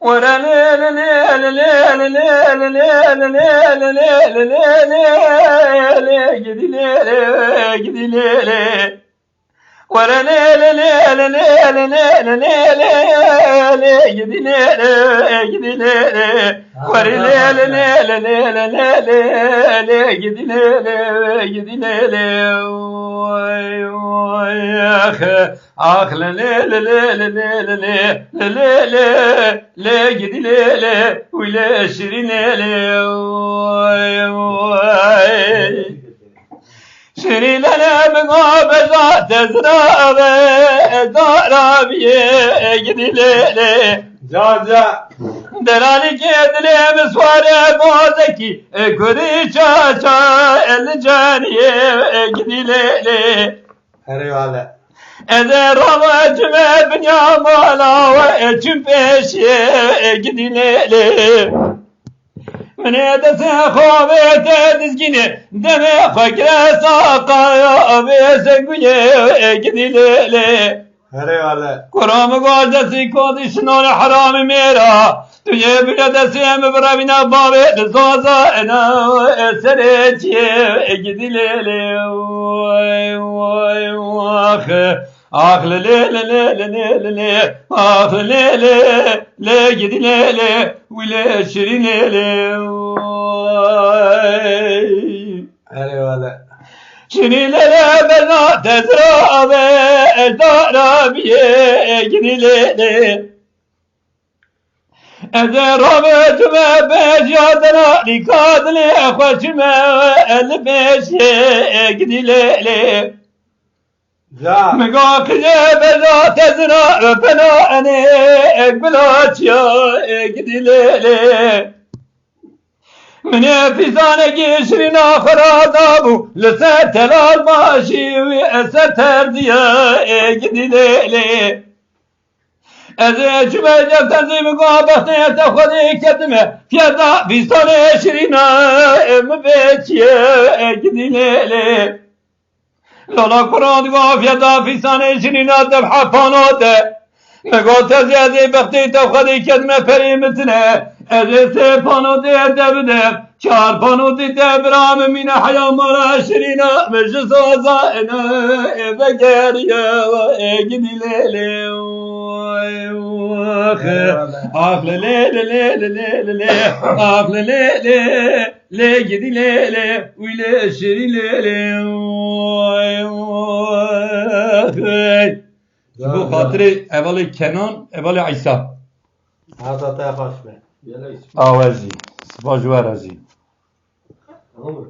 ورا ليل ليل ليل ليل ليل ليل ليل ليل جدي ليل جدي ليل ورا ليل ليل ليل ليل ليل جدي ليل جدي ليل ورا ليل ليل ليل ليل جدي ليل جدي ليل آخ لا لا لا لا لا لا لا لا لا لا جدي لا لا ولا شيرين لا شيرين لا بقى بزات زراب زراب جدي لا لا جا درالي كيد لي مسوار بوزكي كوري شاشا الجاني جدي لا لا eyvallah. Ezer olacağım dünya mala ve için peşe gidileli. Mene de sen kuvvete dizgini deme fakire sakaya ve sen güye gidileli. Eyvallah. Kuramı gocası kodişin onu haramı mera. Tüye bile de sen bravina babet zoza ena esereciye gidileli. Vay vay ah le le le le le le le le ah le le le gidi le le wile şirin le Eyvallah. şirin le bena tezra be ezdara biye gidi le ezer rabetme bejadana likadle khoşme el beşe gidi le Ja. مقاك بلا تزرع فلا أنا أقبلات يا أقدي ليلي من في زانك يشرين آخر عذابو لستر الماشي وستر ديا أقدي ليلي أزيج بجب تنزيم قابخت يتخذي كتمة فيدا في صار يشرين مبيتي أقدي ليلي لالا قرآن گفت یدا فیسانه شنینا دبحه پاناده مگات زیادی بختی تخدی کدمه پریمتنه از سه پاناده دبده چار پاناده دبرام مین حیا مالا شنینا مجلس آزائنا بگریا و اگدی لیلی آخ لیلی لیلی لیلی آخ لیلی لی گدی لیلی ویلی شری لیلی bu hatırı evveli Kenan, evveli İsa. Hadi te hoş be. Avazi, spajver azi. Olur.